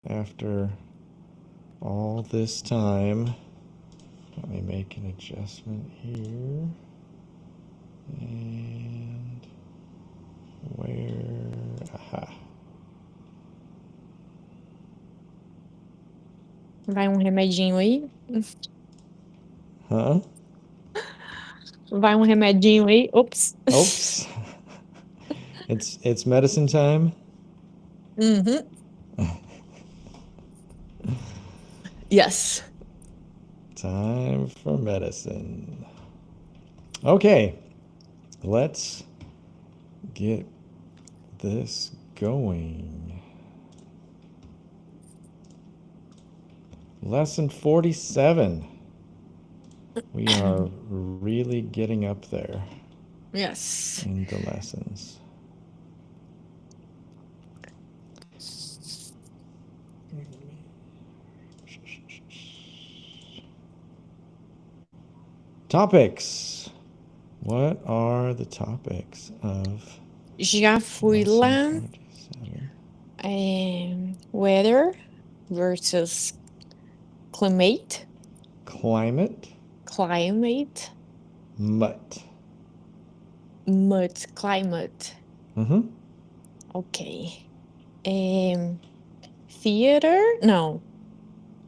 after all this time. Let me make an adjustment here. And where? Aha. Vai um remedinho aí? Huh? Vai um remedinho aí? Oops. Oops. It's medicine time. Mm-hmm. Yes. Time for medicine. Okay, let's get this going. Lesson 47. We are really getting up there Yes. in the lessons. Topics. What are the topics of Já fui lá. lesson 47? Weather versus climate. Climate. Climate. Mutt. Mud. Climate. Mm-hmm. Ok. Theater? No.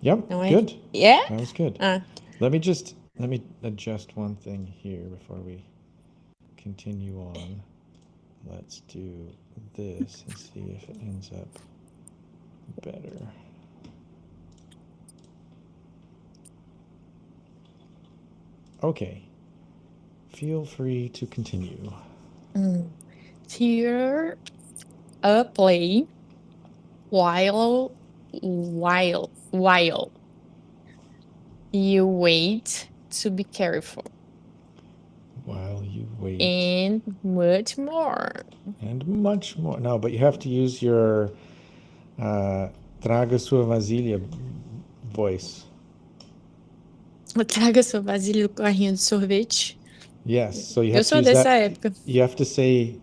Yep. No, Good. Yeah? That was good. Let me adjust one thing here before we continue on. Let's do this and see if it ends up better. Okay. Feel free to continue. Theater, a play, while you wait to be careful. While you wait. And much more. And much more. No, but you have to use your Traga sua vasilha voice. Traga sua vasilha do carrinho de sorvete. Yes, so you Eu have to sou use dessa that. época. You have to say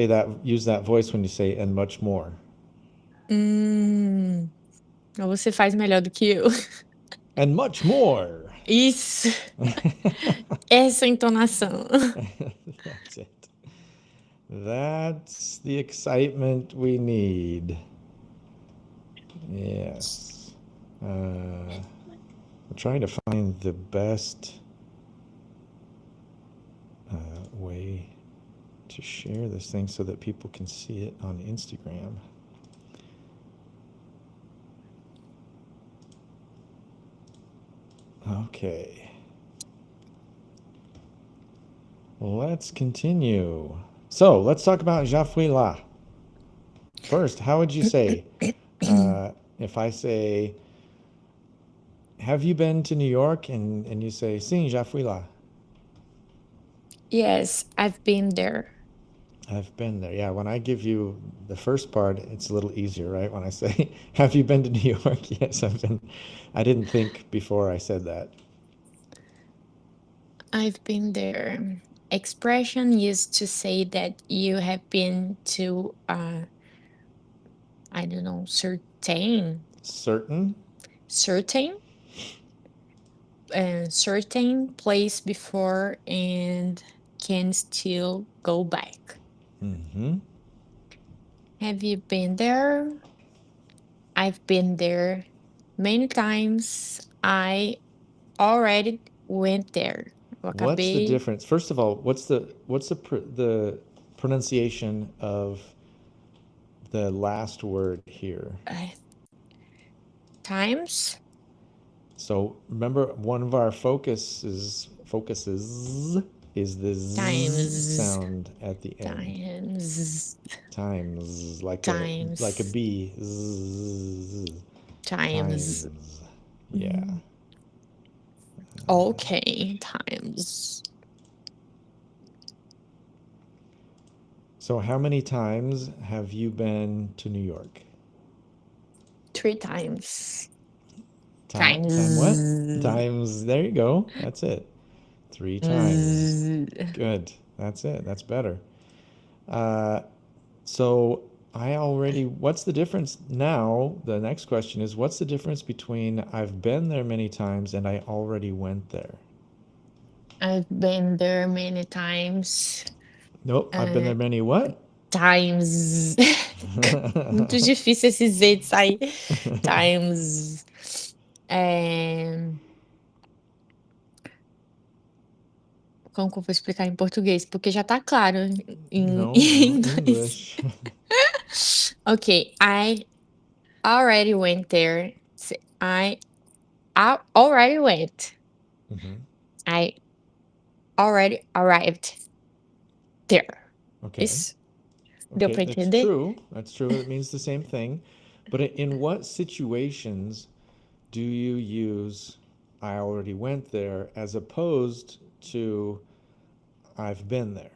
that, use that voice when you say and much more. Você faz melhor do que eu. And much more. Isso. Essa entonação. That's it. That's the excitement we need. Yes. I'm trying to find the best way to share this thing so that people can see it on Instagram. Okay. Let's continue. So let's talk about Já Fui Lá. First, how would you say, if I say, have you been to New York? And you say, sim, já fui lá. Yes, I've been there. I've been there. Yeah, when I give you the first part, it's a little easier, right? When I say, have you been to New York? Yes, I've been. I didn't think before I said that. I've been there. Expression used to say that you have been to, I don't know, certain place before and can still go back. Mm-hmm. Have you been there? I've been there many times. I already went there. Eu What's the acabei. difference? First of all, what's the pronunciation of the last word here? Times. So remember, one of our focuses is the z sound at the end. Times, like a bee. Times. Yeah. Okay, times. So how many times have you been to New York? 3 times. Time what? Times, there you go. That's it. 3 times. Good. That's it. That's better. So what's the difference now? The next question is, what's the difference between I've been there many times and I already went there? I've been there many times. Nope, I've been Uh, there many what? times. Muito difícil esse Z de sair. Times. É, como que eu vou explicar em português? Porque já tá claro em, No, em no, inglês. English. Okay, I already went there. I already went. Mhm. I already arrived there. Okay. Isso deu Okay, pra that's entender? true. That's true. It means the same thing. But in what situations do you use I already went there as opposed to I've been there?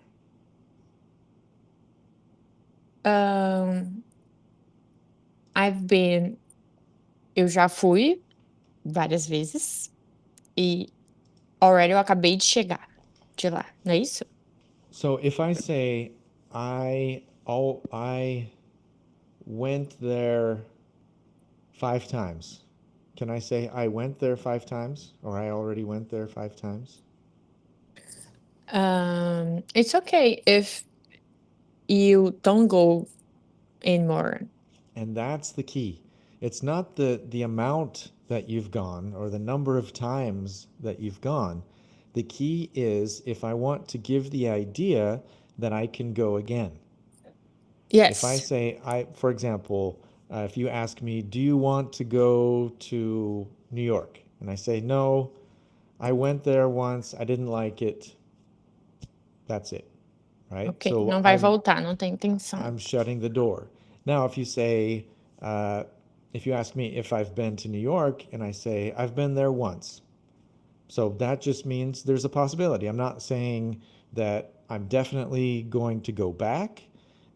Um, I've been. Eu já fui várias vezes. E already eu acabei de chegar de lá, não é isso? So if I say I went there 5 times, can I say I went there 5 times or I already went there 5 times? It's okay if you don't go anymore. And that's the key. It's not the amount that you've gone or the number of times that you've gone. The key is if I want to give the idea that I can go again. If I Yes. say, for example, if you ask me, do you want to go to New York? And I say, no, I went there once, I didn't like it, that's it, right? Ok, So não vai voltar, não tem intenção. I'm shutting the door. Now, if you say, if you ask me if I've been to New York and I say, I've been there once. So that just means there's a possibility. I'm not saying that I'm definitely going to go back,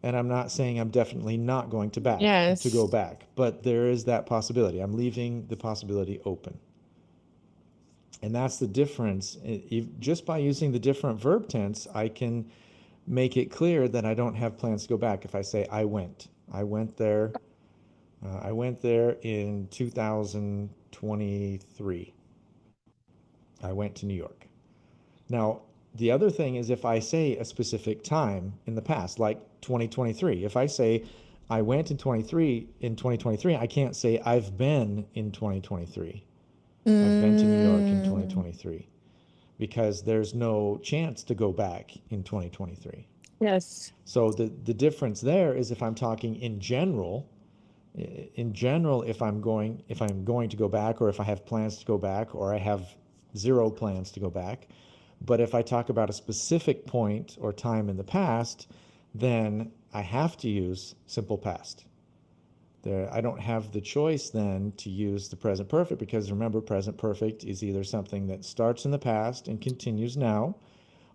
and I'm not saying I'm definitely not going to go Yes. back, but there is that possibility. I'm leaving the possibility open. And that's the difference. Just by using the different verb tense, I can make it clear that I don't have plans to go back. If I say I went there. I went there in 2023. I went to New York. Now, the other thing is if I say a specific time in the past, like 2023, if I say I went in 2023, I can't say I've been in 2023. I've been to New York in Hum, 2023 because there's no chance to go back in 2023. yes. So the difference there is if I'm talking in general, if I'm going to go back, or if I have plans to go back, or I have zero plans to go back. But if I talk about a specific point or time in the past, then I have to use simple past. I don't have the choice then to use the present perfect, because remember, present perfect is either something that starts in the past and continues now,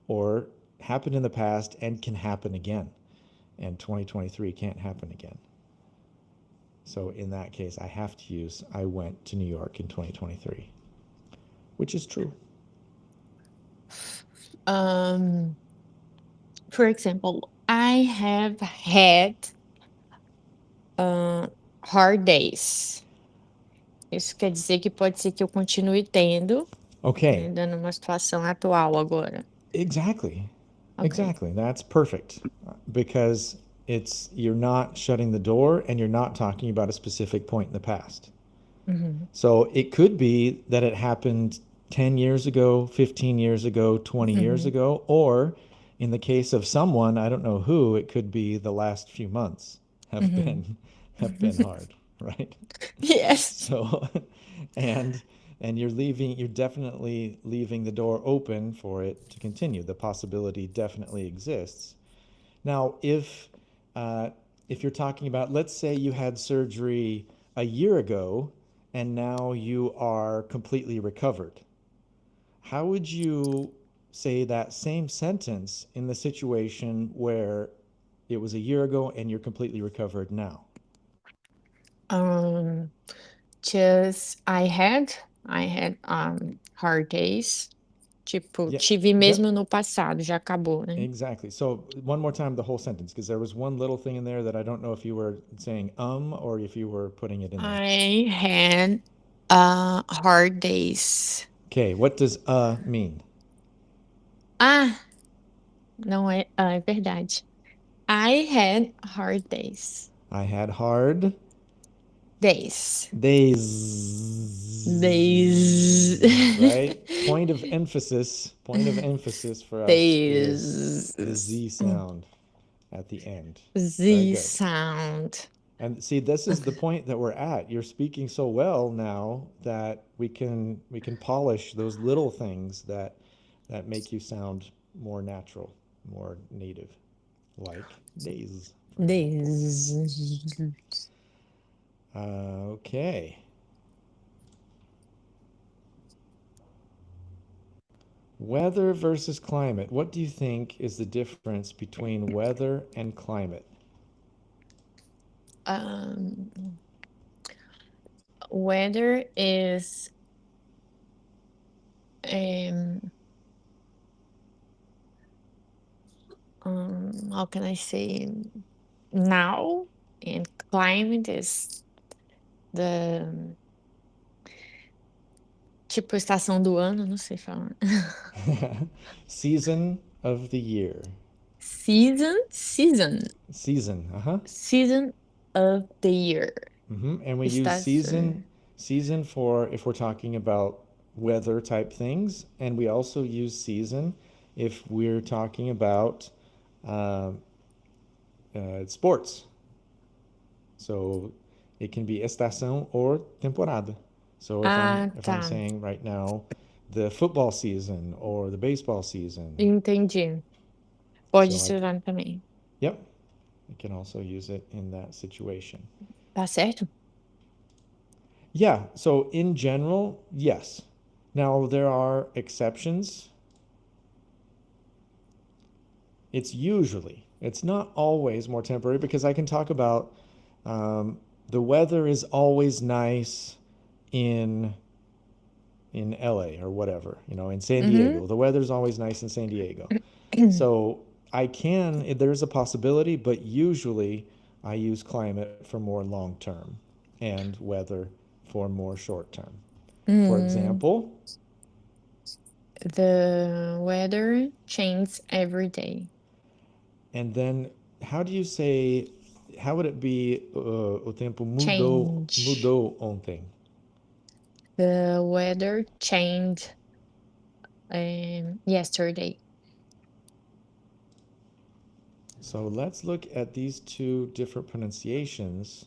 or happened in the past and can happen again. And 2023 can't happen again. So in that case, I have to use I went to New York in 2023, which is true. For example, I have had hard days. Isso quer dizer que pode ser que eu continue tendo, Okay, ainda numa situação atual agora. exactly. Ok. Exactly. That's perfect because you're not shutting the door and you're not talking about a specific point in the past. Uhum. So it could be that it happened 10 years ago, 15 years ago, 20 years Uhum. ago, or in the case of someone, I don't know who, it could be the last few months have Uhum. been have been hard, right? Yes. So and you're definitely leaving the door open for it to continue. The possibility definitely exists. Now, uh, if you're talking about, let's say you had surgery a year ago and now you are completely recovered, how would you say that same sentence in the situation where it was a year ago and you're completely recovered now? Just I had hard days. Tipo, Yeah. tive mesmo no passado, já acabou, né? Exactly. So one more time, the whole sentence, because there was one little thing in there that I don't know if you were saying or if you were putting it in there. I had hard days. Okay, what does mean? Ah, não é, é verdade. I had hard days. I had hard Days. days. Days. Right? Point of emphasis for us is the Days. Z sound at the end. Very Z good. sound. And see, this is the point that we're at. You're speaking so well now that we can polish those little things that make you sound more natural, more native, like days. Days. Okay. Weather versus climate. What do you think is the difference between weather and climate? Weather is how can I say now, and climate is the tipo estação do ano, não sei falar. Season of the year. Season Season. season of the year. And we use season for if we're talking about weather type things, and we also use season if we're talking about sports. So it can be estação or temporada. So if I'm tá. saying right now the football season or the baseball season. Entendi. Pode So ser usado também. Yep. You can also use it in that situation. Tá certo? Yeah, so in general, yes. Now there are exceptions. It's not always more temporary, because I can talk about the weather is always nice in LA or whatever, in San Diego. The weather's always nice in San Diego. So there's a possibility, but usually I use climate for more long term and weather for more short term. For example, the weather changes every day. And then how would it be o tempo mudou ontem? The weather changed yesterday. So let's look at these two different pronunciations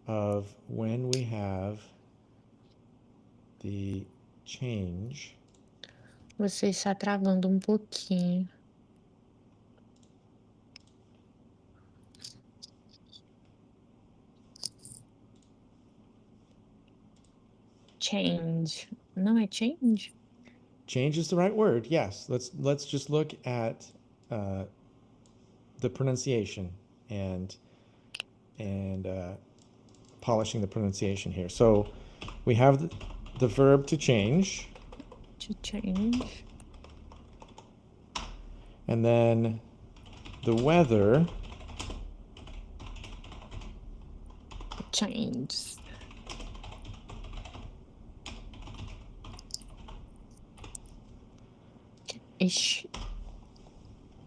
of when we have the change. Você está travando um pouquinho. Change. Não é change? Change is the right word. Yes. Let's just look at the pronunciation and polishing the pronunciation here. So we have the verb to change. To change. And then the weather. Change. Ish.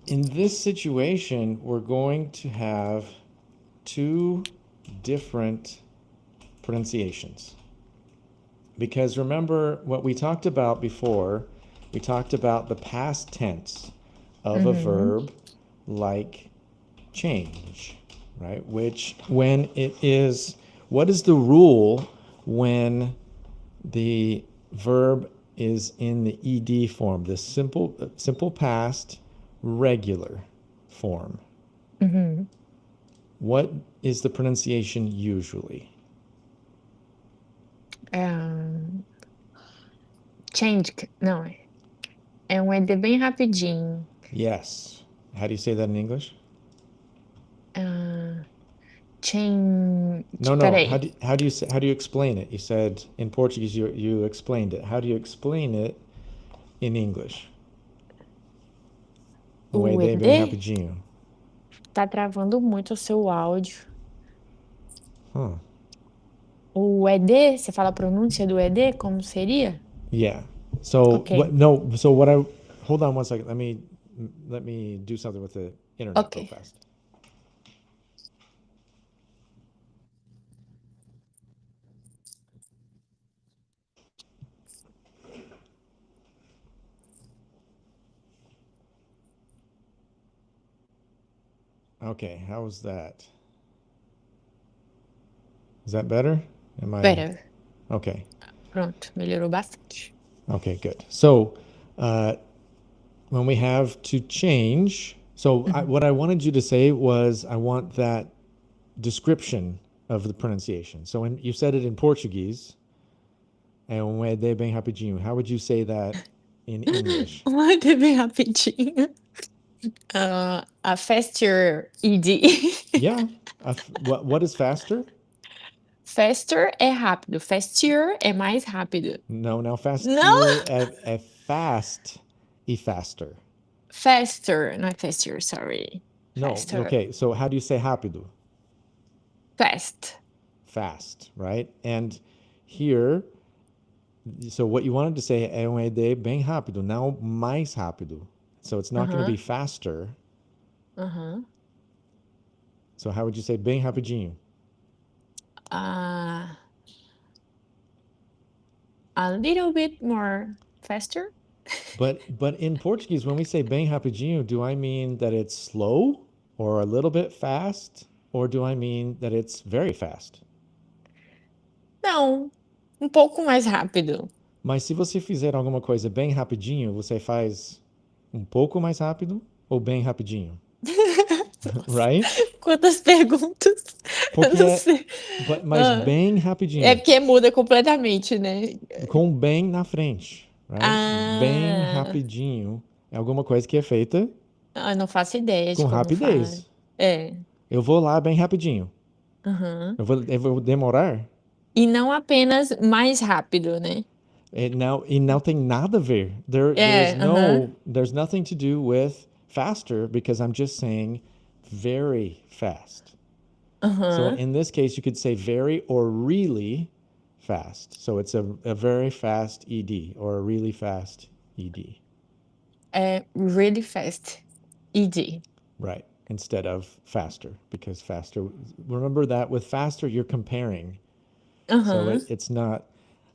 In this situation, we're going to have two different pronunciations. Because remember what we talked about before, we talked about the past tense of a verb like change, right? Which when it is, what is the rule when the verb is in the ed form, the simple past regular form? What is the pronunciation usually? Change. Não, é um ED bem rapidinho. Yes. How do you say that in English? Change. No. Peraí. How do you explain it? You said in Portuguese you explained it. How do you explain it in English? O ED bem ED rapidinho. tá travando muito o seu áudio. Huh. O ED, você fala a pronúncia do ED, como seria? Yeah. So Okay. what? No. So what? Hold on one second. Let me do something with the internet real Ok. fast. Okay. How's that? Is that better? Better. Okay. Pronto, melhorou bastante. Okay. Good. So, when we have to change, so what I wanted you to say was I want that description of the pronunciation. So when you said it in Portuguese, um ED bem rapidinho, how would you say that in English? Um ED bem rapidinho. A faster ED. Yeah. What is faster? Faster é rápido. Faster é mais rápido. No, faster Não! é fast e faster. Faster, not faster, sorry. No, Faster. okay. So how do you say rápido? Fast. Fast, right? And here, so what you wanted to say é ED bem rápido, now mais rápido. So it's not going to be faster. So how would you say bem rapidinho? A little bit more faster. But in Portuguese, when we say bem rapidinho, do I mean that it's slow or a little bit fast, or do I mean that it's very fast? Não, um pouco mais rápido. Mas se você fizer alguma coisa bem rapidinho, você faz um pouco mais rápido ou bem rapidinho? Right? Quantas perguntas? Porque Eu não sei. mas bem rapidinho. É porque muda completamente, né? Com bem na frente. Right? Bem rapidinho é alguma coisa que é feita não faço ideia de com como rapidez. fala. É. Eu vou lá bem rapidinho. Eu vou demorar. E não apenas mais rápido, né? E não tem nada a ver. There's nothing to do with faster because I'm just saying very fast. So in this case, you could say very or really fast. So it's a very fast ED or a really fast ED. Really fast ED. Right. Instead of faster, because faster, remember that with faster, you're comparing. So it's not,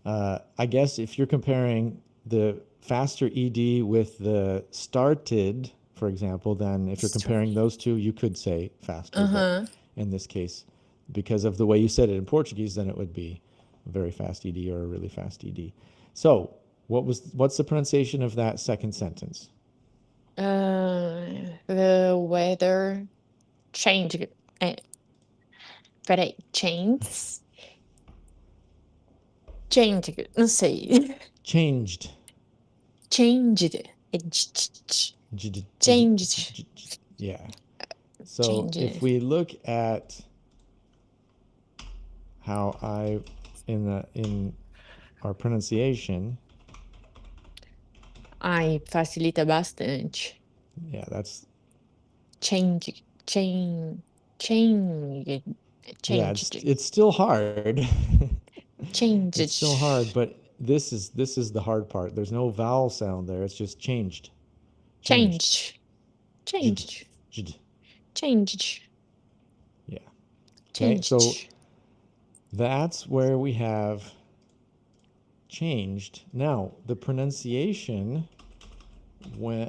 I guess if you're comparing the faster ED with the started, for example, then if you're comparing those two, you could say faster. But in this case, because of the way you said it in Portuguese, then it would be a very fast ED or a really fast ED. So what's the pronunciation of that second sentence? The weather changed. Peraí, changed. Não sei. Changed. Changed. Yeah. So if we look at how in our pronunciation. Ai, facilita bastante. Yeah, that's. Change. Yeah, it's still hard. Changed. It's still hard, but this is the hard part. There's no vowel sound there. It's just changed. Changed. Yeah. Okay, so that's where we have changed. Now, the pronunciation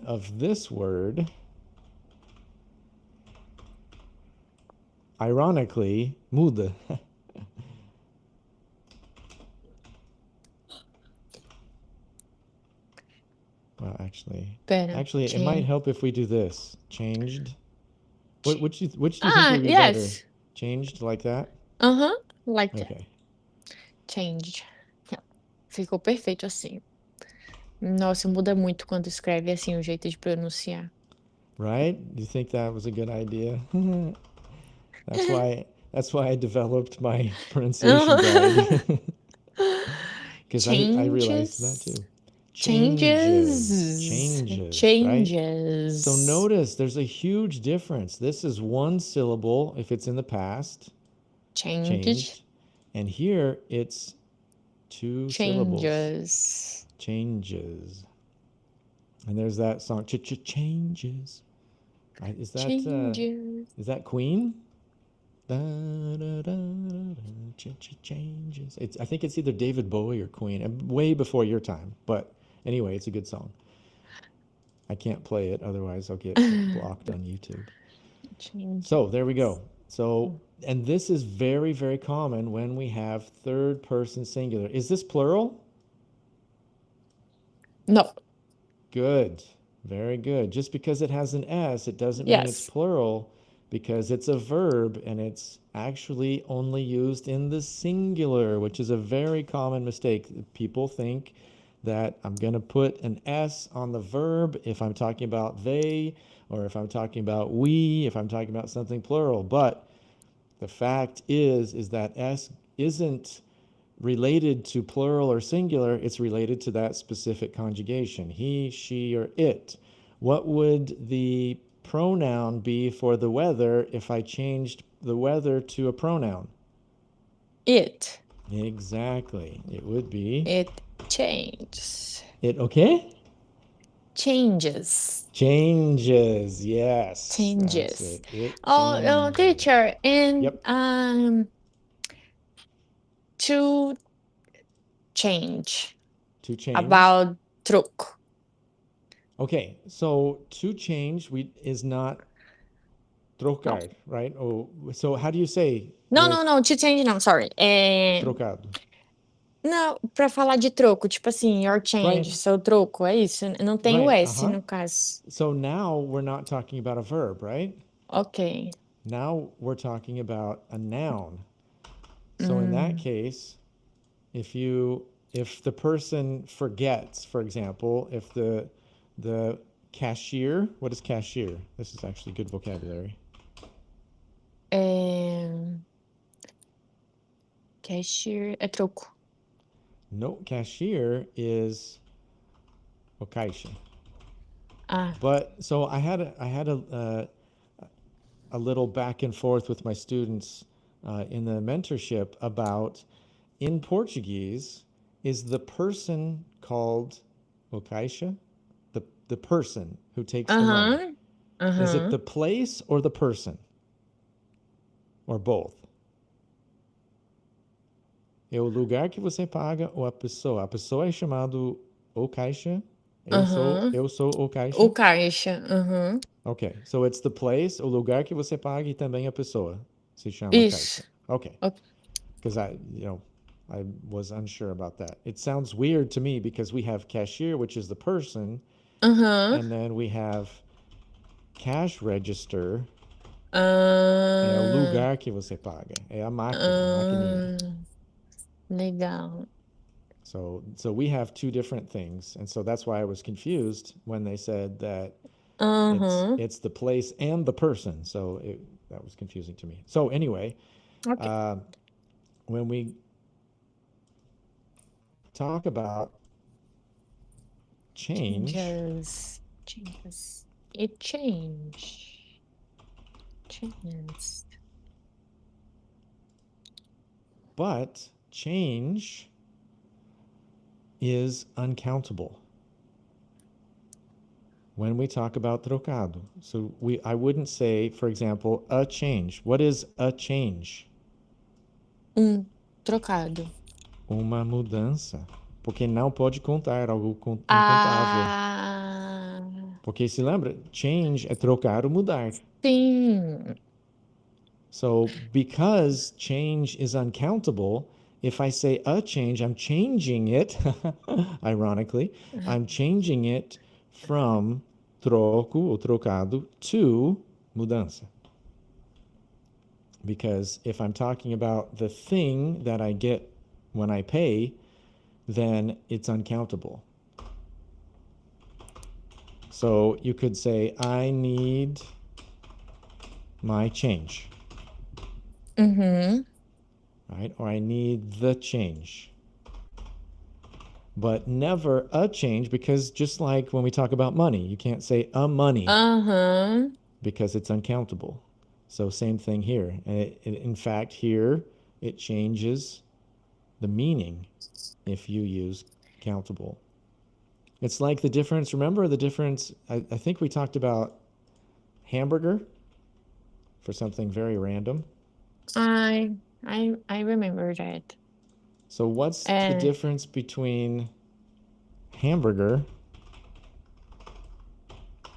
of this word, ironically, muda. Well, actually, it might help if we do this. Changed. Which do you think would be better? Changed like that? Like that. Okay. Changed. Ficou perfeito assim. Nossa, muda muito quando escreve assim o jeito de pronunciar. Right? Do you think that was a good idea? That's why I developed my pronunciation guide. Because I realized that too. Changes. Changes. Changes, right? So Changes. notice there's a huge difference. This is one syllable if it's in the past, Changed. changed. And here it's two syllables. Changes. Changes. And there's that song, changes. Right? Is that Queen? Da, da, da, da, da, changes. I think it's either David Bowie or Queen, way before your time. But anyway, it's a good song. I can't play it, otherwise I'll get blocked on YouTube. Change. So there we go. So, and this is very, very common when we have third person singular. Is this plural? No. Good. Very good. Just because it has an S, it doesn't mean it's Yes. plural, because it's a verb and it's actually only used in the singular, which is a very common mistake. People think that I'm going to put an S on the verb if I'm talking about they, or if I'm talking about we, if I'm talking about something plural. But the fact is that S isn't related to plural or singular, it's related to that specific conjugation, he, she, or it. What would the pronoun be for the weather if I changed the weather to a pronoun? It. Exactly. It would be. It changes. It, okay? Changes. Changes. Yes. Changes. That's it. It Oh, changes. teacher, and Yep. to change. To change. About troco. Okay, so to change is not trocar, No. right? Oh, so how do you say? No, to change não, sorry. Trocado. Não, pra falar de troco, tipo assim, your change, Right. seu troco, é isso? Não tem o Right, S no caso. So now we're not talking about a verb, right? Ok. Now we're talking about a noun. So in that case, if the person forgets, for example, if the cashier, what is cashier? This is actually good vocabulary. Cashier é troco. No, cashier is o caixa. Ah. But so I had a little back and forth with my students in the mentorship about, in Portuguese, is the person called o caixa? The person who takes the money. Is it the place or the person? Or both? É o lugar que você paga ou a pessoa? A pessoa é chamado o caixa. Eu sou o caixa. O caixa. Okay, so it's the place, o lugar que você paga, e também a pessoa se chama Isso. caixa. Okay. Because I was unsure about that. It sounds weird to me because we have cashier, which is the person, and then we have cash register. É o lugar que você paga. É a máquina, maquininha. Legal. So we have two different things, and so that's why I was confused when they said that it's the place and the person. So that was confusing to me. So anyway, when we talk about change, changes. It changes. But change is uncountable when we talk about trocado. So I wouldn't say, for example, a change. What is a change? Trocado. Uma mudança. Porque não pode contar algo incontável. Porque se lembra, change é trocar ou mudar. Sim. So because change is uncountable, if I say a change, I'm changing it, ironically, I'm changing it from troco ou trocado to mudança. Because if I'm talking about the thing that I get when I pay, then it's uncountable. So you could say, I need my change. Right? Or I need the change. but never a change because just like when we talk about money, you can't say a money Aham. because it's uncountable. So same thing here. In fact, here it changes the meaning if you use countable. It's like the difference. Remember the difference? I think we talked about hamburger for something very random. I remember that. So what's the And difference between hamburger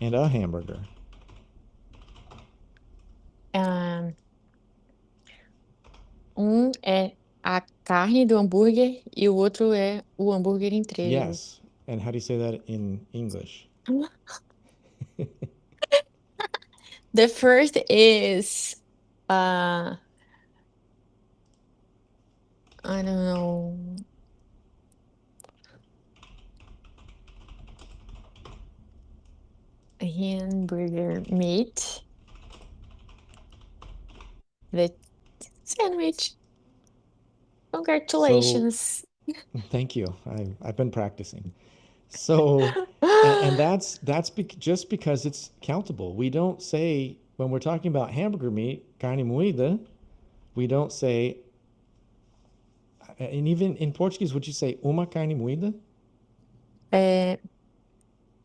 and a hamburger? ah, um é a carne do hambúrguer e o outro é o hambúrguer inteiro. Yes. And how do you say that in English? The first is uh I don't know, hamburger meat, the sandwich. So Congratulations. thank you. I've been practicing. So, and that's just because it's countable. We don't say when we're talking about hamburger meat, carne moída, we don't say, and even in Portuguese, would you say uma carne moída? É,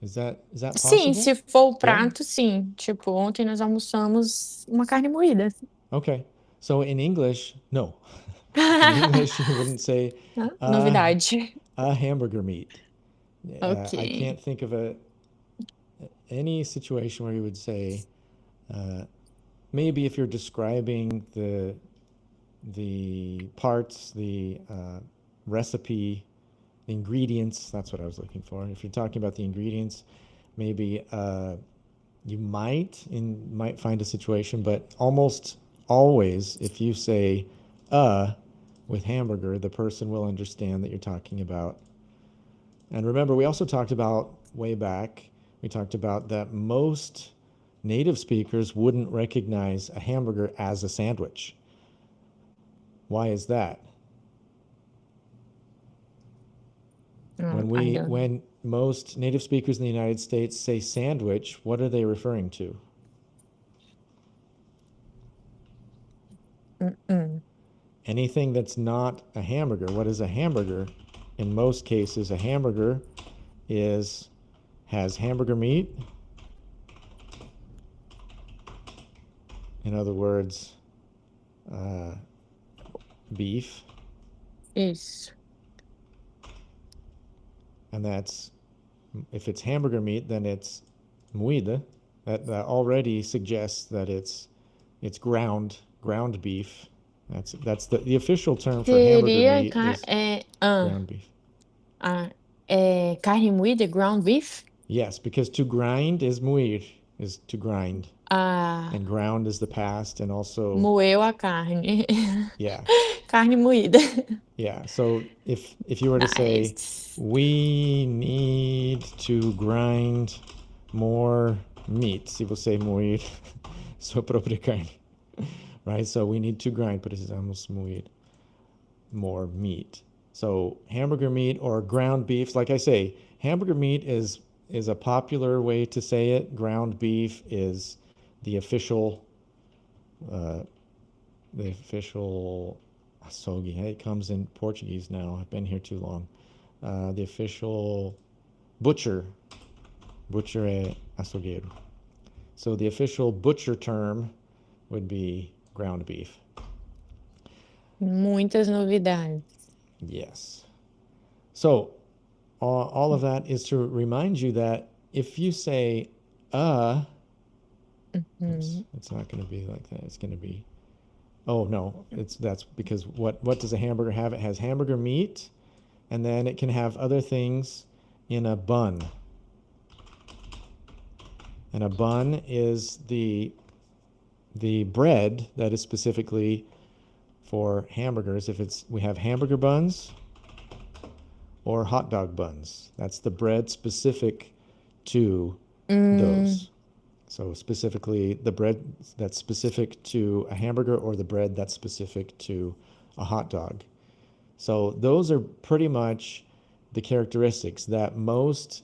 Is that sim, possible? se for o Yeah. prato, sim. Tipo, ontem nós almoçamos uma carne moída. Okay. So in English, no. In English, you wouldn't say uh, Novidade. a hamburger meat. I Ok. can't think of any situation where you would say uh, maybe if you're describing the parts, the recipe, the ingredients. That's what I was looking for. If you're talking about the ingredients, maybe you might find a situation, but almost always, if you say with hamburger, the person will understand that you're talking about. And remember, we also talked about way back. We talked about that most native speakers wouldn't recognize a hamburger as a sandwich. Why is that? I don't When most native speakers in the United States say sandwich, what are they referring to? know. Mm-mm. Anything that's not a hamburger. What is a hamburger? In most cases, a hamburger is has hamburger meat. In other words, uh, beef, Isso. and that's if it's hamburger meat, then it's moída. That already suggests that it's ground beef. That's the official term for hamburger Seria meat is ground beef. carne moída, ground beef? Yes, because to grind is moer, is to grind, Ah, and ground is the past, and also moeu a carne. yeah, Carne moída. yeah. So if you were to say Nice. we need to grind more meat, se você moer sua própria carne, right? So we need to grind, precisamos moer more meat. So hamburger meat or ground beef, like I say, hamburger meat is a popular way to say it. Ground beef is the official uh, açougue. It comes in Portuguese now. I've been here too long. The official butcher é açougueiro. So the official butcher term would be ground beef. Muitas novidades. Yes. So all of that is to remind you that if you say oops, Uhum. it's not going to be like that. It's going to be oh no, that's because what does a hamburger have? It has hamburger meat, and then it can have other things in a bun. And a bun is the bread that is specifically for hamburgers. If it's we have hamburger buns or hot dog buns. That's the bread specific to Hum, those. So specifically the bread that's specific to a hamburger or the bread that's specific to a hot dog. So those are pretty much the characteristics that most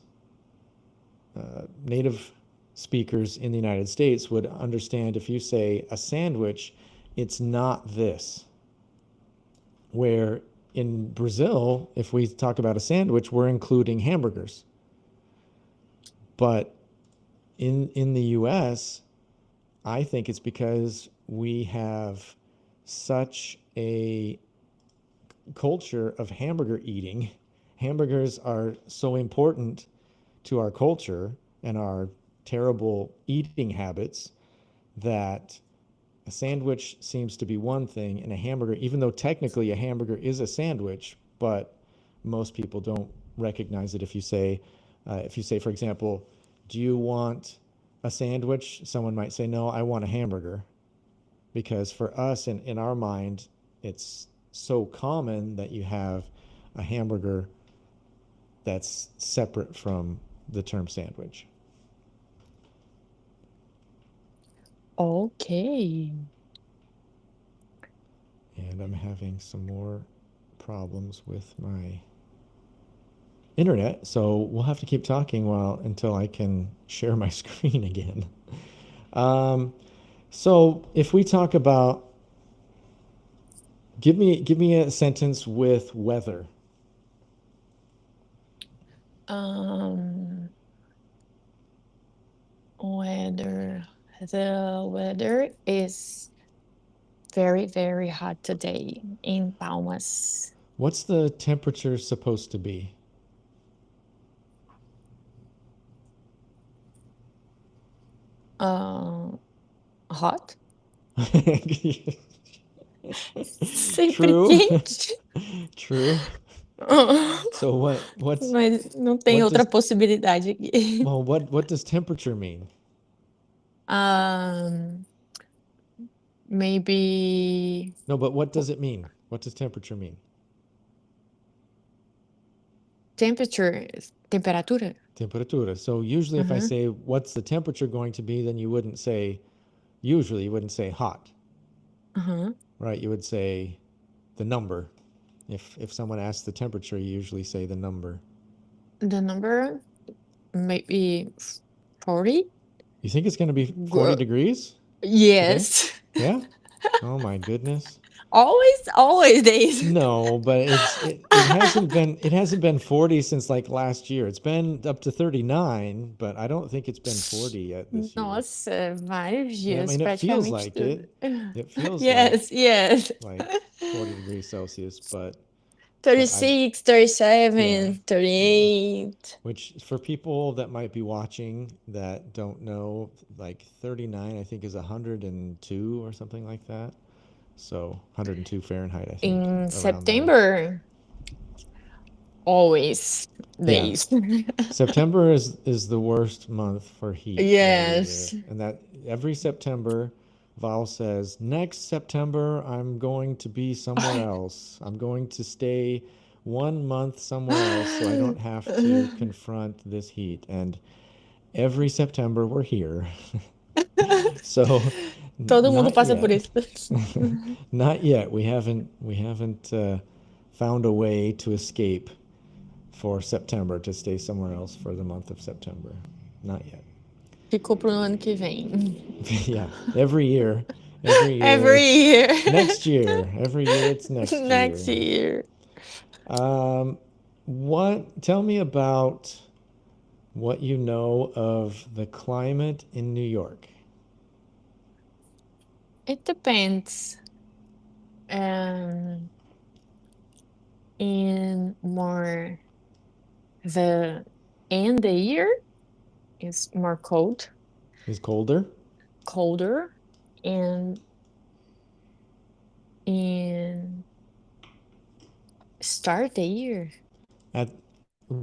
native speakers in the United States would understand. If you say a sandwich, it's not this. Where in Brazil, if we talk about a sandwich, we're including hamburgers. But in the US, I think it's because we have such a culture of hamburger eating. Hamburgers are so important to our culture and our terrible eating habits that a sandwich seems to be one thing, and a hamburger, even though technically a hamburger is a sandwich, but most people don't recognize it. If you say, for example, do you want a sandwich? Someone might say, no, I want a hamburger. Because for us, in our mind, it's so common that you have a hamburger that's separate from the term sandwich. Okay. And I'm having some more problems with my internet, so we'll have to keep talking until I can share my screen again. So if we talk about, give me a sentence with weather. Weather. The weather is very, very hot today in Palmas. What's the temperature supposed to be? Hot? Sempre True. quente. True. So what's Mas não tem what outra does possibilidade aqui. well what does temperature mean? Maybe No, but what does it mean? What does temperature mean? temperature, temperatura. Temperatura. So usually if I say what's the temperature going to be, then you wouldn't say hot. Right? You would say the number. If someone asks the temperature, you usually say the number. The number maybe 40. You think it's going to be 40 degrees? Yes. Yeah? Oh my goodness. Always days. No, but it hasn't been 40 since like last year. It's been up to 39, but I don't think it's been 40 yet this year. Nossa, vários Yeah, I dias, mean, it feels praticamente like tudo. it. It feels Yes. like 40 degrees Celsius, but 36, 37, Yeah. 38. which for people that might be watching that don't know, like 39, I think is 102 or something like that. So 102 Fahrenheit, I think. In around there. September, always days. September is the worst month for heat every Yes. year. And that every September, Val says, next September, I'm going to be somewhere else. I'm going to stay 1 month somewhere else so I don't have to confront this heat. And every September, we're here. So Todo mundo not passa por yet. isso. Not yet. We haven't found a way to escape for September, to stay somewhere else for the month of September. Not yet. Ficou pro ano que vem. Yeah, every year. Every year. Next year. Every year it's next year. Next year. Tell me about what you know of the climate in New York. It depends. In more the end the year is more cold, Is colder? colder, and in start the year.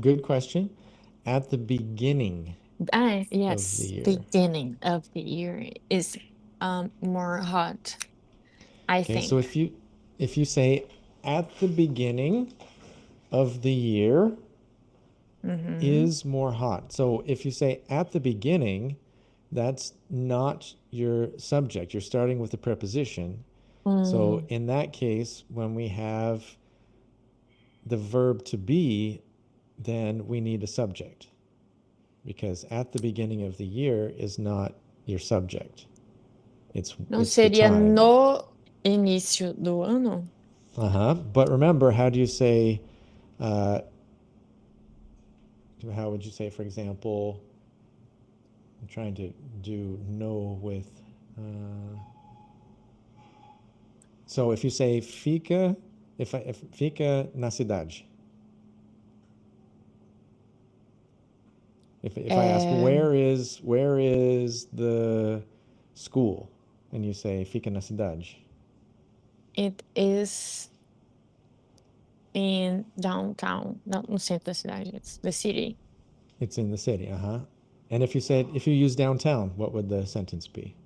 Good question. At the beginning Yes, of the year. beginning of the year is more hot, I Okay, think. so if you say at the beginning of the year is more hot. So if you say at the beginning, that's not your subject. You're starting with the preposition. So in that case, when we have the verb to be, then we need a subject because at the beginning of the year is not your subject. Não It's the seria time. no início do ano? But remember, how do you say, how would you say, for example, I'm trying to do no with, so if you say fica, if fica na cidade. If I ask where is the school, and you say fica na cidade. It is in downtown, no centro da cidade. It's the city. It's in the city, And if you use downtown, what would the sentence be?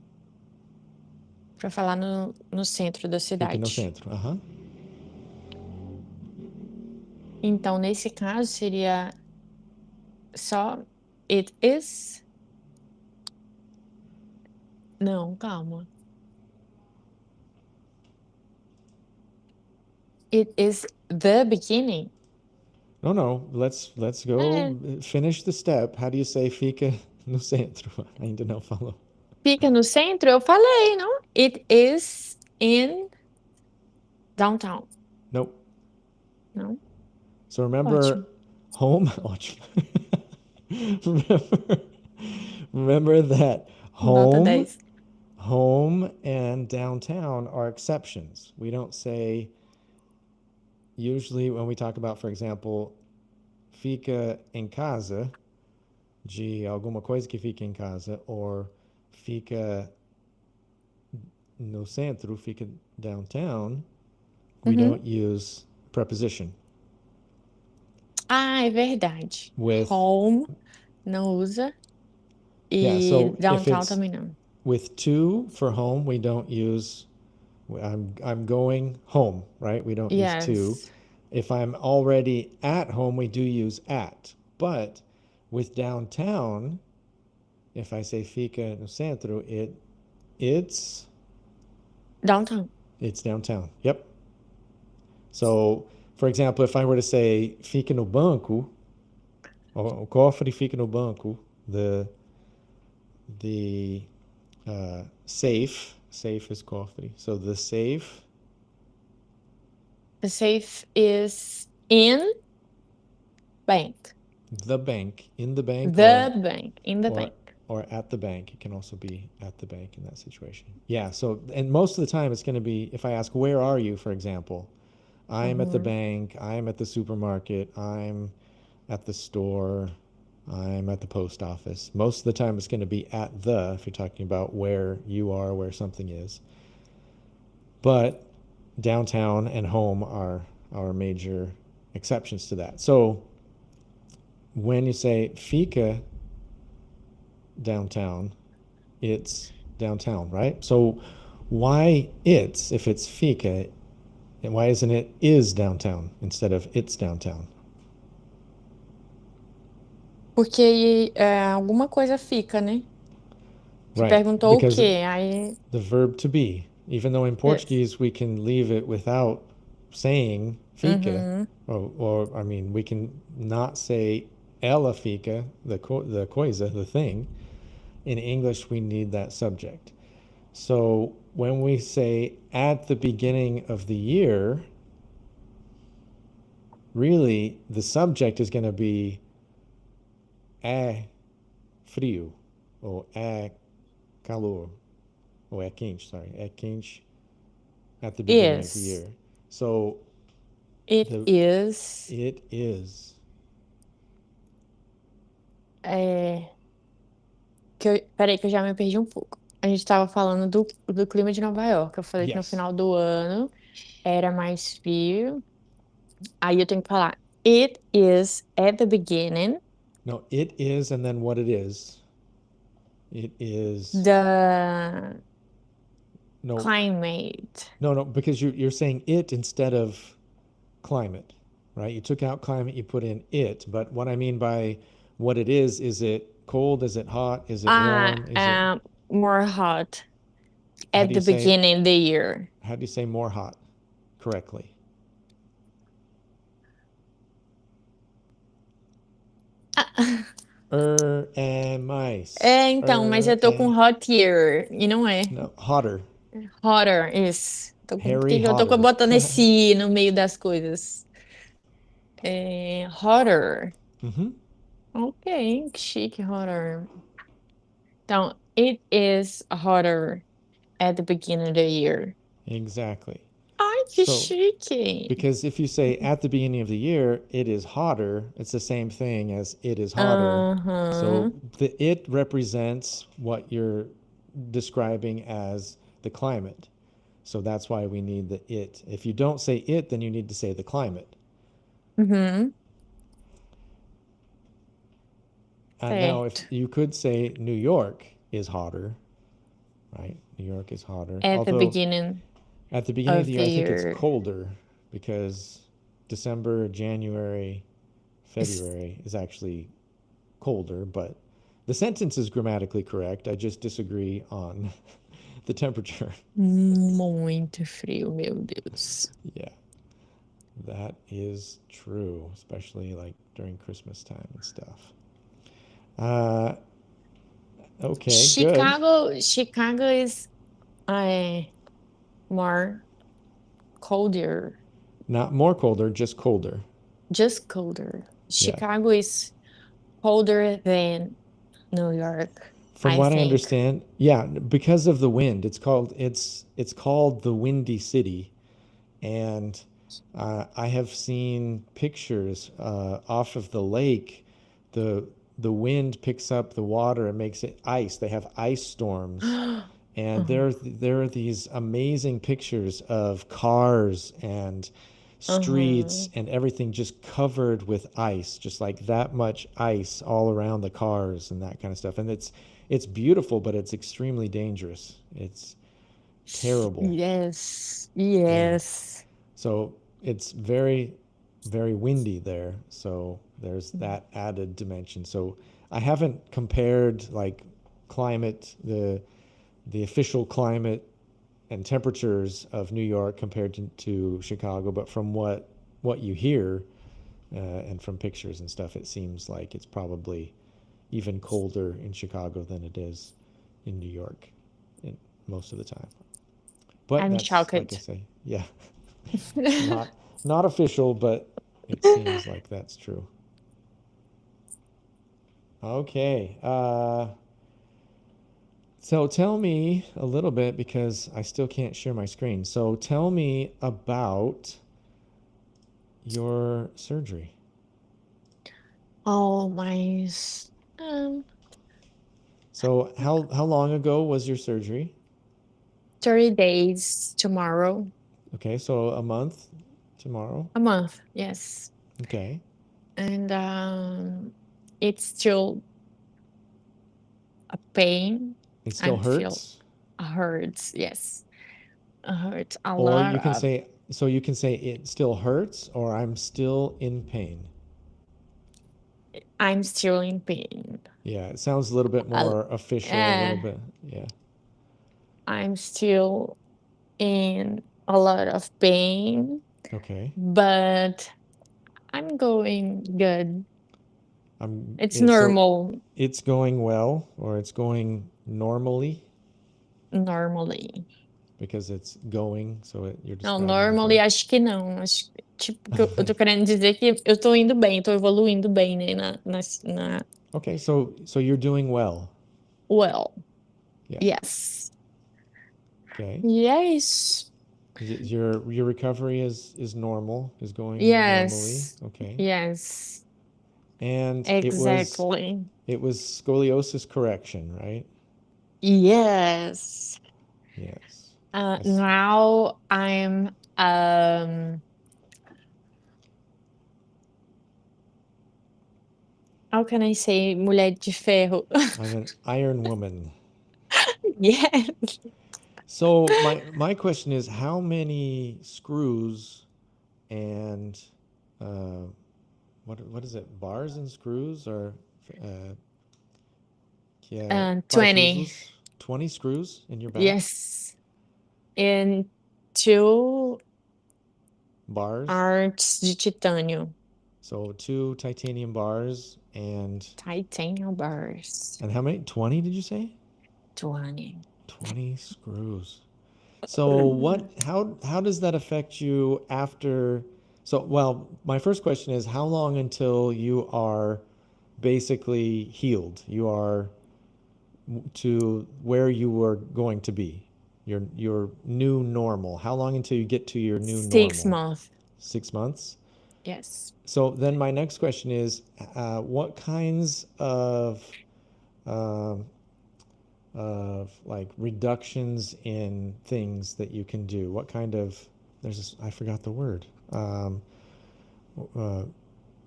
Para falar no centro da Fica no cidade. centro, Então, nesse caso, seria só it is. Não, calma. It is the beginning. No. Let's go finish the step. How do you say fica no centro? Ainda não falou. Fica no centro? Eu falei, não? It is in downtown. Nope. Não? So remember, home. remember that home and downtown are exceptions. We don't say, usually when we talk about, for example, fica em casa, de alguma coisa que fica em casa, or fica no centro, fica downtown, we don't use preposition. Ah, é verdade. With home não usa e so downtown também não. With to for home, we don't use I'm going home, right? We don't use to. If I'm already at home, we do use at. But with downtown, if I say fica no centro, it's downtown. It's downtown. Yep. So, for example, if I were to say fica no banco, o cofre fica no banco, the safe is cofre. So the safe is in bank. The bank, in the bank. In the bank. Or at the bank. It can also be at the bank in that situation. Yeah, so, and most of the time it's going to be, if I ask, where are you, for example, I'm at the bank, I'm at the supermarket, I'm at the store, I'm at the post office. Most of the time it's going to be at the, if you're talking about where you are, where something is. But downtown and home are major exceptions to that. So when you say fica downtown, it's downtown, right? So why if it's fica, and why isn't it is downtown instead of it's downtown? Porque alguma coisa fica, né? Você perguntou o quê? Aí the verb to be, even though in Portuguese we can leave it without saying fica, or I mean, we can not say ela fica, the coisa, the thing. In English, we need that subject. So when we say at the beginning of the year, really the subject is going to be é frio, or é calor, or é quente, sorry, é quente at the beginning of the year. So it is. Peraí que eu já me perdi um pouco. A gente estava falando do clima de Nova York. Eu falei que no final do ano era mais frio. Aí eu tenho que falar it is at the beginning. No, it is, and then what it is. It is the climate. No, because you're saying it instead of climate, right? You took out climate, you put in it. But what I mean by what it is it cold? Is it hot? Is it warm? Is it more hot at the beginning of the year? How do you say more hot correctly? Ah, É mais. então, mas eu tô com É. hotier, e não é. No, hotter. Hotter, isso. Por Harry que que eu tô Hotter. botando esse I no meio das coisas? Hotter. Mm-hmm. Ok, que chique, hotter. Então, it is hotter at the beginning of the year. Exactly. Ai, que So, chique. because if you say at the beginning of the year, it is hotter, it's the same thing as it is hotter. So Aham. the it represents what you're describing as the climate. So that's why we need the it. If you don't say it, then you need to say the climate. Uhum. Now, if Certo. you could say New York is hotter, right? New York is hotter. At the Although beginning at the beginning of of the the year, I think it's year. colder because December, January, Is February is actually colder, but the sentence is grammatically correct. I just disagree on the temperature. muito frio, meu Deus. Yeah, that is true, especially like during Christmas time and stuff. Uh, okay, good. Chicago is more colder, Not more colder, just colder. just colder. Yeah. Chicago is colder than New York, From I what I think. understand, yeah, because of the wind, it's called the Windy City, and I have seen pictures off of the lake. The the wind picks up the water and makes it ice. They have ice storms, and Uh-huh. there are these amazing pictures of cars and streets Uh-huh. and everything just covered with ice, just like that much ice all around the cars and that kind of stuff. And it's beautiful, but it's extremely dangerous. It's terrible. Yes, Yeah. yes. So it's very, very windy there. So there's that added dimension. So I haven't compared like climate, the official climate and temperatures of New York compared to Chicago, but from what you hear and from pictures and stuff, it seems like it's probably even colder in Chicago than it is in New York in most of the time. But I'm that's like I shocked. say, yeah, not not official, but it seems like that's true. Okay. So tell me a little bit because I still can't share my screen. So tell me about your surgery. Oh, mas um, So how long ago was your surgery? 30 days tomorrow. Okay, so a month tomorrow. A month, yes. Okay. And it's still a pain. It still I feel hurts? hurts, yes. Hurts a Or lot you can of. say so you can say it still hurts or I'm still in pain. I'm still in pain. Yeah, it sounds a little bit Uh, more official, a little uh, bit. Yeah. I'm still in a lot of pain, Okay. but I'm going good. It's So normal it's going well or it's going normally normally. because it's going, so you're Não, describing as normally well. acho que não. Acho, tipo, que eu tô querendo dizer que eu tô indo bem, tô evoluindo bem, né? Okay, so you're doing well. Well, Yeah. yes. Okay. Yes. Your recovery is normal, is going normally. Yes. Okay. Yes. And Exactly. it was scoliosis correction, right? Yes. Yes. Now I'm how can I say mulher de ferro? I'm an iron woman. Yes. So my question is how many screws and uh, what is it? Bars and screws or uh, yeah, 20. parafusos? 20 screws in your back? Yes. And two Bars? arts de titânio. So 2 titanium bars and Titanium bars. how many? 20 did you say? 20. 20 screws. So how does that affect you after? So, well, my first question is how long until you are basically healed? You are to where you were going to be, your new normal. How long until you get to your new 6 normal? months. 6 months. Yes. So then my next question is, what kinds um of like reductions in things that you can do? What kind of there's this, I forgot the word. Uh,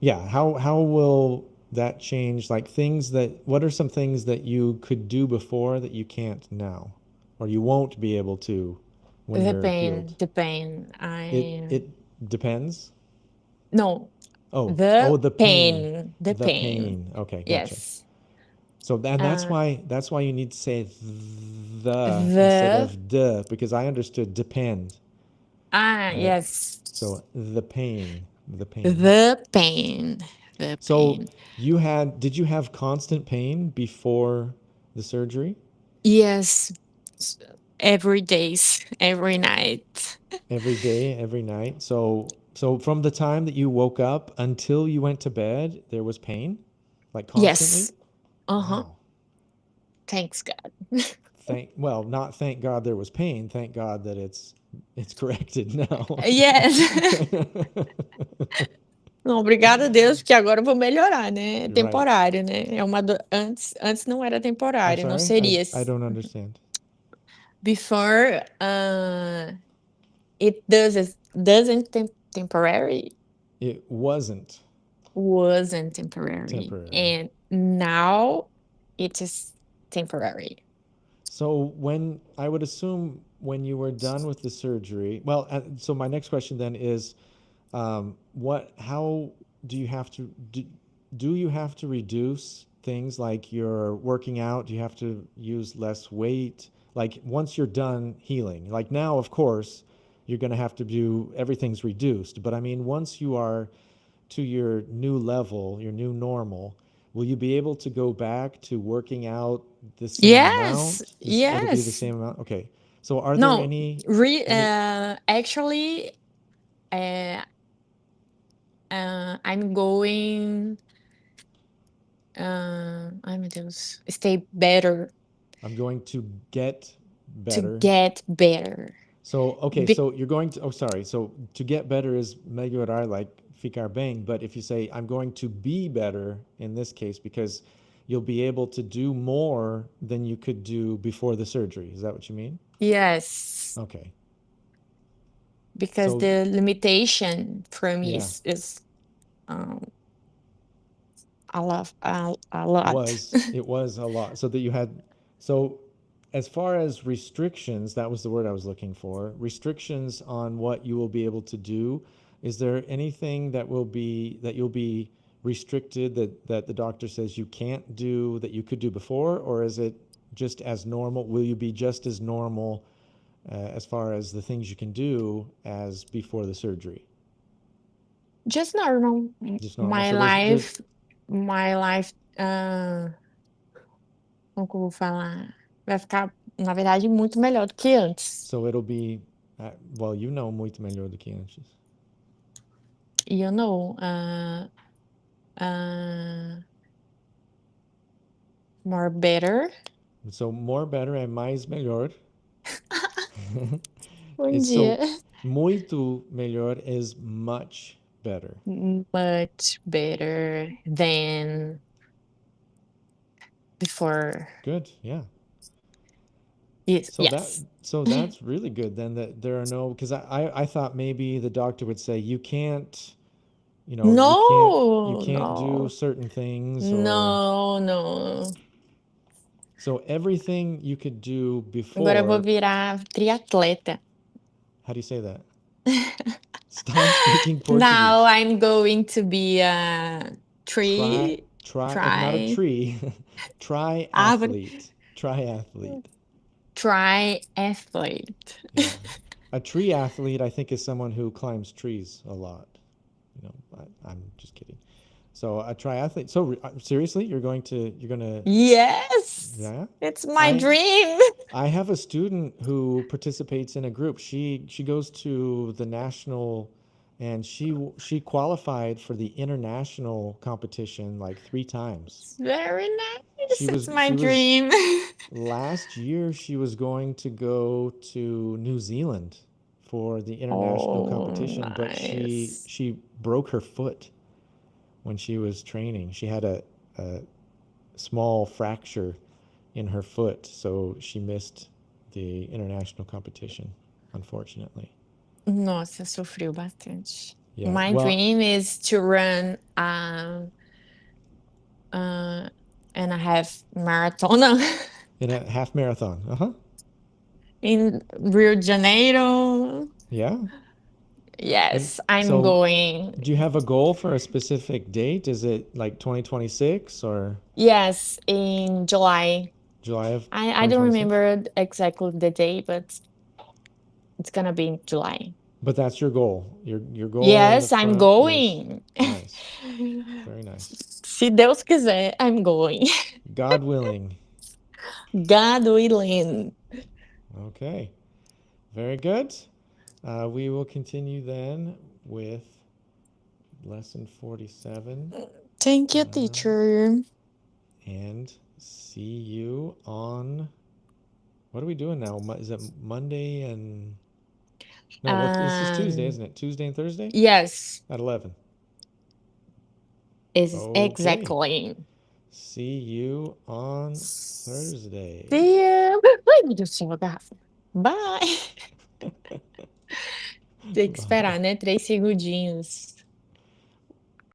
yeah, how will that change? Like things that what are some things that you could do before that you can't now, or you won't be able to when The you're pain. healed? The pain. It depends. No. Oh, The the pain. pain. The The pain. pain. Okay, gotcha. Yes. So and Uh, that's why you need to say the instead the. of the, because I understood depend, right? Yes. So the pain, the pain. The pain. The So pain. did you have constant pain before the surgery? Yes. S- Every days, every night. Every day, every night. So from the time that you woke up until you went to bed, there was pain? Like constantly? Yes. Uh-huh. Wow. Thanks God. Well, not thank God there was pain. Thank God that it's corrected now. Yes. Não, obrigada a Deus, porque agora eu vou melhorar, né? É You're right. temporário, né? É uma antes não era I'm temporário, não sorry. seria. I don't understand. Before, it doesn't temporary It wasn't wasn't temporary, temporary. and now it is temporary. So when I would assume when you were done with the surgery, well, so my next question then is, how do you have to do you have to reduce things like you're working out? Do you have to use less weight? Like once you're done healing, like now, of course, you're going to have to do everything's reduced. But I mean, once you are to your new level, your new normal, will you be able to go back to working out the same Yes, amount? It'll be the yes. same amount. Okay. So are there No, any actually, uh, I'm going. Ai, meu Deus. Stay better I'm going to get to better. get better. So, okay, Be- so you're going to, oh, sorry. So to get better is melhorar, like ficar bem. But if you say, I'm going to be better in this case, because you'll be able to do more than you could do before the surgery. Is that what you mean? yes, Okay. because So, the limitation for me yeah, is um a lot. it was a lot. So that you had, so as far as restrictions, that was the word I was looking for. Restrictions on what you will be able to do. Is there anything that you'll be restricted that the doctor says you can't do that you could do before, or is it just as normal? Will you be just as normal as far as the things you can do as before the surgery? Just normal. Just normal. My So there's life, my life, como que eu vou falar? Vai ficar, na verdade, muito melhor do que antes. so it'll be well, muito melhor do que antes. You know, uh, more better. So more better and mais melhor. Bom It's dia. so muito melhor is much better. Much better than before. Good, yeah. Yes, So yes. that's really good then that there are no, because I thought maybe the doctor would say you can't, you No, can't do no, certain things, or no, no. so everything you could do Agora eu vou before. virar triatleta. How do you say that? Stop speaking Now Portuguese. I'm going to be a Try, tree, not a try, tree. árvore, Triathlete. triathlete. Yeah. A tree athlete, I think, is someone who climbs trees a lot. I'm just kidding. So a triathlete. So seriously, you're gonna Yes, yeah. it's my I dream. I have a student who participates in a group. She goes to the national, and she qualified for the international competition like 3 times. It's very She nice. It's was my she was dream. last year she was going to go to New Zealand for the international Oh, competition, but she nice. she broke her foot when she was training. She had a small fracture in her foot, so she missed the international competition, unfortunately. Nossa, sofreu bastante. Yeah. My Well, dream is to run and a half marathon in a half marathon. Uh-huh. in Rio de Janeiro. Yeah. And Yes, I'm so going. do you have a goal for a specific date? Is it like 2026 or Yes, in July. July of I don't 2026? remember exactly the day, but it's gonna be in July. But that's your goal. Your goal in the Yes, I'm front is going. nice. Very nice. Se Deus quiser, I'm going. God willing. God willing. Okay. Very good. We will continue then with lesson 47 Thank you, uh, teacher. and see you on what are we doing now? Is it Monday and no, what this is Tuesday, Um, isn't it? Tuesday and Thursday yes, at 11. is Okay. exactly. See you on See Thursday. you. Ai, meu Deus do céu, a garrafa. Bye. Tem que esperar, Bye. né? 3 segundinhos.